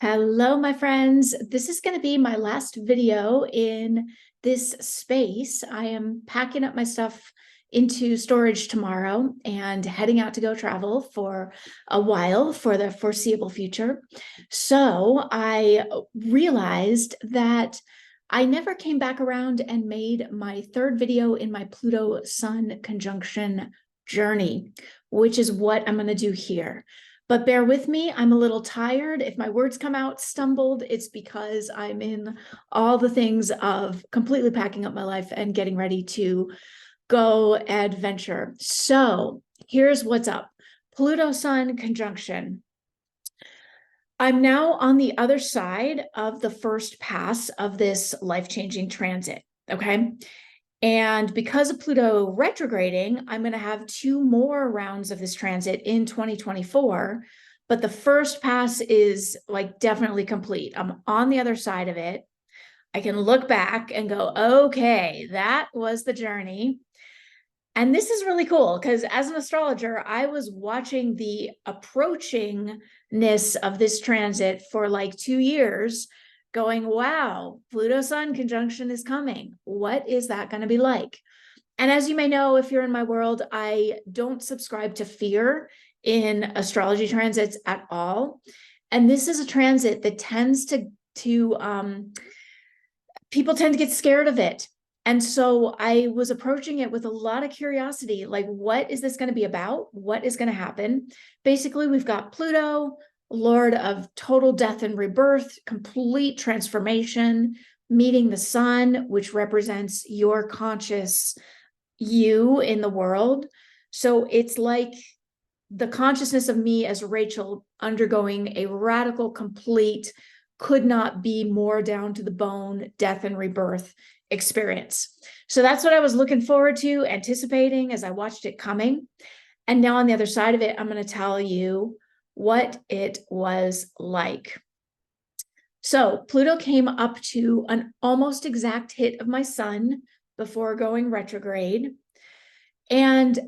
Hello, my friends. This is going to be my last video in this space. I am packing up my stuff into storage tomorrow and heading out to go travel for a while for the foreseeable future. So I realized that I never came back around and made my third video in my Pluto Sun conjunction journey, which is what I'm going to do here. But bear with me, I'm a little tired. If my words come out stumbled, it's because I'm in all the things of completely packing up my life and getting ready to go adventure. So here's what's up. Pluto Sun conjunction. I'm now on the other side of the first pass of this life-changing transit, okay? And because of Pluto retrograding, I'm going to have two more rounds of this transit in 2024. But the first pass is like definitely complete. I'm on the other side of it. I can look back and go, okay, that was the journey. And this is really cool because as an astrologer, I was watching the approachingness of this transit for like 2 years, going, wow, Pluto Sun conjunction is coming. What is that going to be like? And as you may know, if you're in my world, I don't subscribe to fear in astrology transits at all. And this is a transit that tends to people tend to get scared of it. And so I was approaching it with a lot of curiosity, like, what is this going to be about? What is going to happen? Basically, we've got Pluto, Lord of total death and rebirth, complete transformation, meeting the sun, which represents your conscious you in the world. So it's like the consciousness of me as Rachel undergoing a radical, complete, could not be more down to the bone death and rebirth experience. So that's what I was looking forward to, anticipating as I watched it coming. And now on the other side of it, I'm going to tell you what it was like. So Pluto came up to an almost exact hit of my sun before going retrograde. And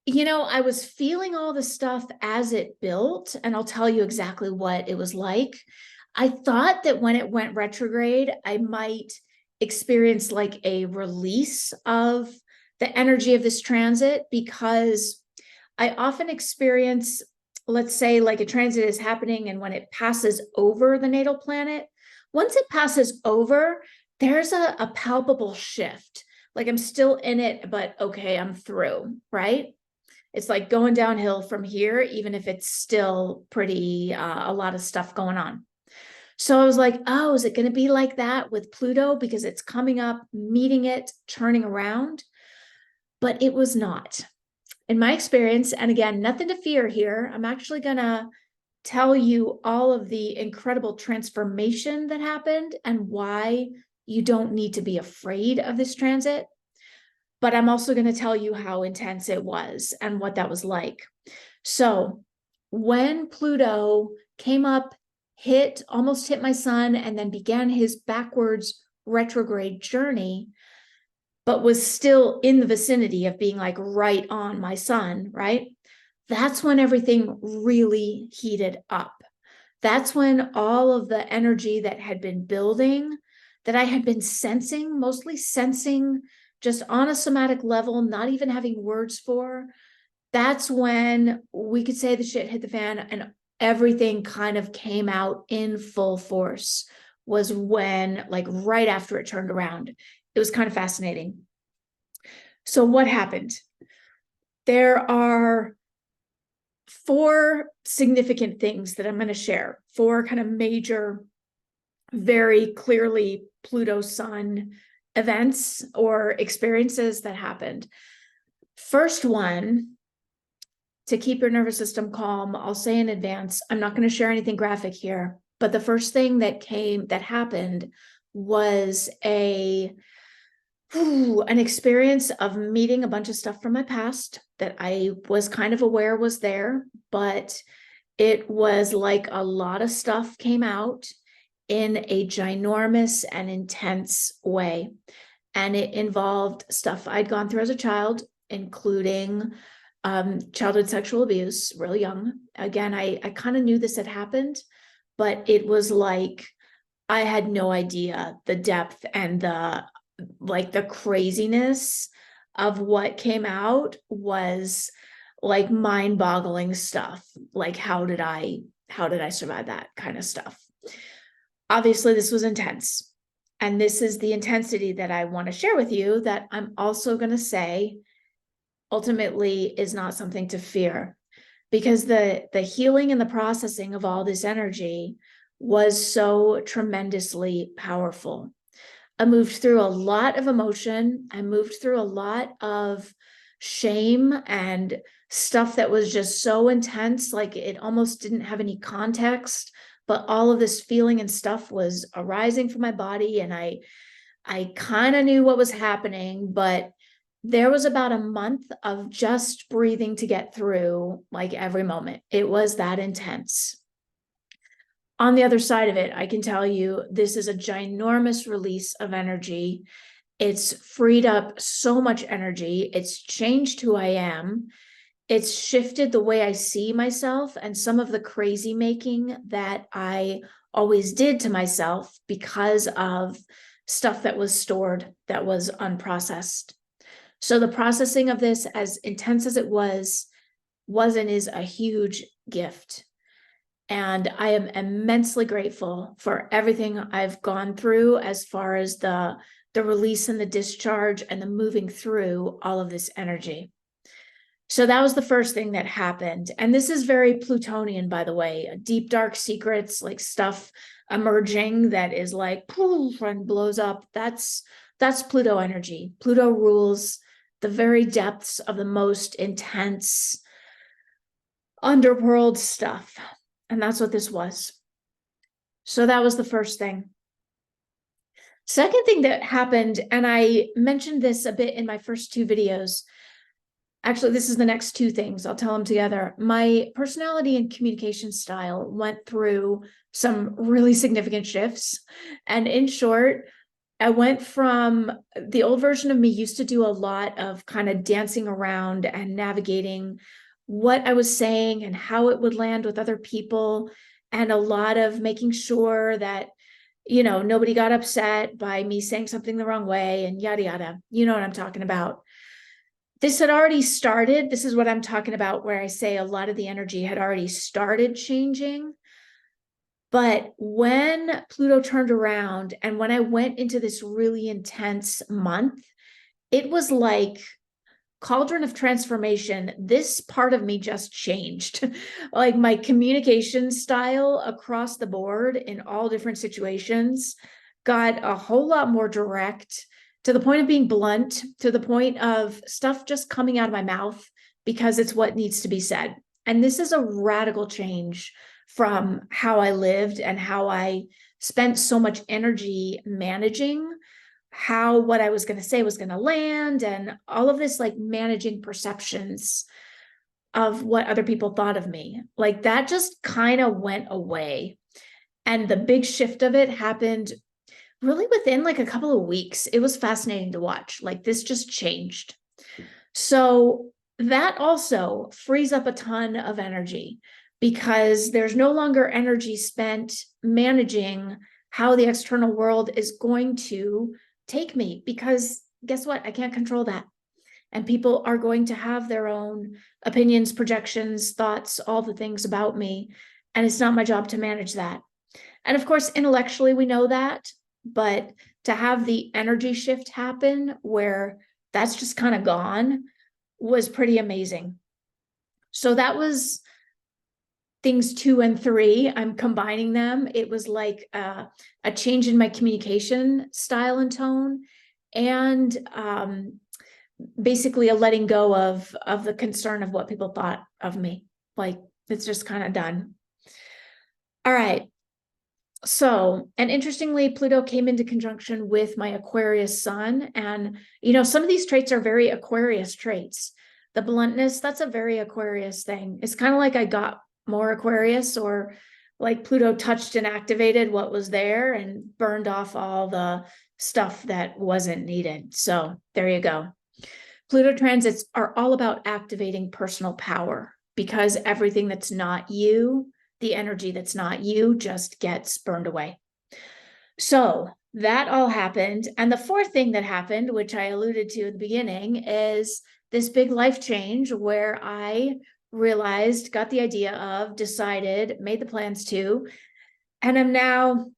I was feeling all the stuff as it built, and I'll tell you exactly what it was like. I thought that when it went retrograde, I might experience like a release of the energy of this transit, because I often experience, let's say, like a transit is happening, and when it passes over the natal planet, once it passes over, there's a palpable shift. Like I'm still in it, but okay, I'm through, right? It's like going downhill from here, even if it's still pretty, a lot of stuff going on. So I was like, oh, is it going to be like that with Pluto? Because it's coming up, meeting it, turning around. But it was not. In my experience, and again, nothing to fear here, I'm actually going to tell you all of the incredible transformation that happened and why you don't need to be afraid of this transit. But I'm also going to tell you how intense it was and what that was like. So when Pluto came up, almost hit my sun, and then began his backwards retrograde journey, but was still in the vicinity of being like right on my sun, right? That's when everything really heated up. That's when all of the energy that had been building, that I had been sensing, mostly sensing just on a somatic level, not even having words for, that's when we could say the shit hit the fan and everything kind of came out in full force, was when, like right after it turned around. It was kind of fascinating. So what happened? There are 4 significant things that I'm going to share, 4 kind of major, very clearly Pluto Sun events or experiences that happened. First one, to keep your nervous system calm, I'll say in advance, I'm not going to share anything graphic here, but the first thing that happened was an experience of meeting a bunch of stuff from my past that I was kind of aware was there, but it was like a lot of stuff came out in a ginormous and intense way. And it involved stuff I'd gone through as a child, including childhood sexual abuse, really young. Again, I kind of knew this had happened, but it was like, I had no idea the depth and the craziness of what came out was like mind-boggling stuff. Like, how did I survive that kind of stuff? Obviously, this was intense. And this is the intensity that I want to share with you, that I'm also going to say ultimately is not something to fear, because the healing and the processing of all this energy was so tremendously powerful. I moved through a lot of emotion. I moved through a lot of shame and stuff that was just so intense, like it almost didn't have any context, but all of this feeling and stuff was arising from my body, and I kind of knew what was happening, but there was about a month of just breathing to get through like every moment. It was that intense. On the other side of it, I can tell you this is a ginormous release of energy. It's freed up so much energy. It's changed who I am. It's shifted the way I see myself and some of the crazy making that I always did to myself because of stuff that was stored, that was unprocessed. So the processing of this, as intense as it was and is a huge gift. And I am immensely grateful for everything I've gone through as far as the release and the discharge and the moving through all of this energy. So that was the first thing that happened. And this is very Plutonian, by the way, deep, dark secrets, like stuff emerging that is like poof and blows up. That's Pluto energy. Pluto rules the very depths of the most intense underworld stuff. And that's what this was. So that was the first thing. Second thing that happened, and I mentioned this a bit in my first two videos. Actually, this is the next two things. I'll tell them together. My personality and communication style went through some really significant shifts. And in short, I went from the old version of me used to do a lot of kind of dancing around and navigating what I was saying and how it would land with other people, and a lot of making sure that, nobody got upset by me saying something the wrong way and yada, yada. You know what I'm talking about. This had already started. This is what I'm talking about, where I say a lot of the energy had already started changing. But when Pluto turned around and when I went into this really intense month, it was like cauldron of transformation. This part of me just changed. Like my communication style across the board in all different situations got a whole lot more direct, to the point of being blunt, to the point of stuff just coming out of my mouth because it's what needs to be said. And this is a radical change from how I lived and how I spent so much energy managing how what I was going to say was going to land, and all of this, like managing perceptions of what other people thought of me. Like that just kind of went away. And the big shift of it happened really within like a couple of weeks. It was fascinating to watch. Like this just changed. So that also frees up a ton of energy, because there's no longer energy spent managing how the external world is going to take me, because guess what? I can't control that. And people are going to have their own opinions, projections, thoughts, all the things about me. And it's not my job to manage that. And of course, intellectually, we know that, but to have the energy shift happen where that's just kind of gone was pretty amazing. So that was things 2 and 3. I'm combining them. It was like a change in my communication style and tone, and basically a letting go of the concern of what people thought of me. Like it's just kind of done. All right. So, and interestingly, Pluto came into conjunction with my Aquarius sun. And, some of these traits are very Aquarius traits. The bluntness, that's a very Aquarius thing. It's kind of like I got more Aquarius, or like Pluto touched and activated what was there and burned off all the stuff that wasn't needed. So there you go. Pluto transits are all about activating personal power, because everything that's not you, the energy that's not you just gets burned away. So that all happened. And the fourth thing that happened, which I alluded to at the beginning, is this big life change where I realized, got the idea of, decided, made the plans to, and I'm now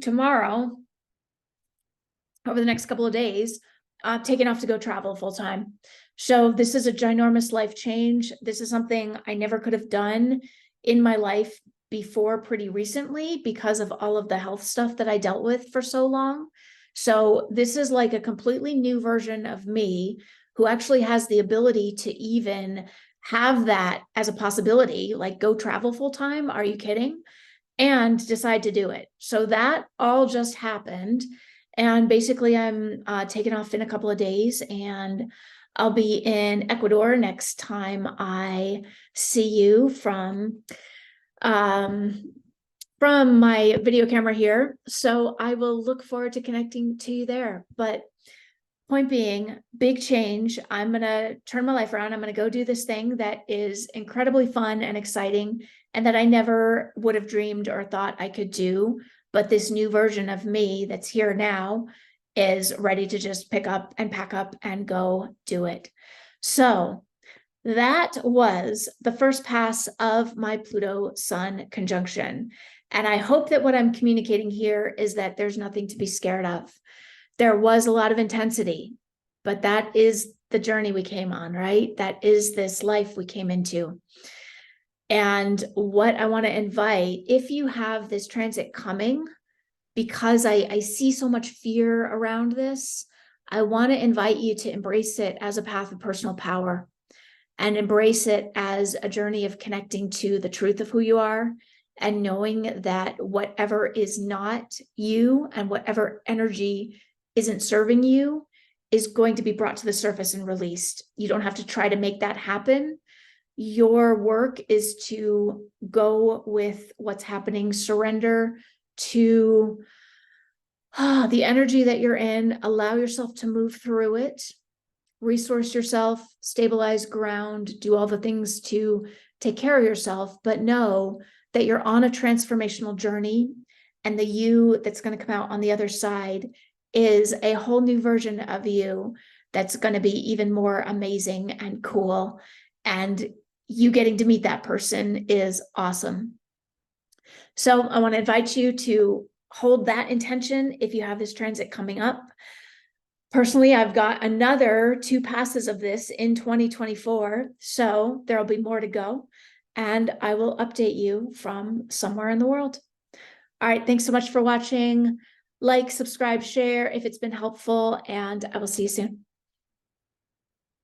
tomorrow, over the next couple of days, taking off to go travel full time. So this is a ginormous life change. This is something I never could have done in my life before pretty recently because of all of the health stuff that I dealt with for so long. So this is like a completely new version of me who actually has the ability to even have that as a possibility, like go travel full time. Are you kidding? And decide to do it. So that all just happened. And basically, I'm taking off in a couple of days, and I'll be in Ecuador next time I see you from my video camera here. So I will look forward to connecting to you there. But point being, big change. I'm going to turn my life around. I'm going to go do this thing that is incredibly fun and exciting and that I never would have dreamed or thought I could do. But this new version of me that's here now is ready to just pick up and pack up and go do it. So that was the first pass of my Pluto Sun conjunction. And I hope that what I'm communicating here is that there's nothing to be scared of. There was a lot of intensity, but that is the journey we came on, right? That is this life we came into. And what I want to invite, if you have this transit coming, because I see so much fear around this, I want to invite you to embrace it as a path of personal power and embrace it as a journey of connecting to the truth of who you are and knowing that whatever is not you and whatever energy isn't serving you is going to be brought to the surface and released. You don't have to try to make that happen. Your work is to go with what's happening, surrender to the energy that you're in, allow yourself to move through it, resource yourself, stabilize, ground, do all the things to take care of yourself, but know that you're on a transformational journey and the you that's going to come out on the other side is a whole new version of you that's going to be even more amazing and cool. And you getting to meet that person is awesome. So I want to invite you to hold that intention if you have this transit coming up. Personally, I've got another 2 passes of this in 2024, so there'll be more to go, and I will update you from somewhere in the world. All right, thanks so much for watching. Like, subscribe, share if it's been helpful, and I will see you soon.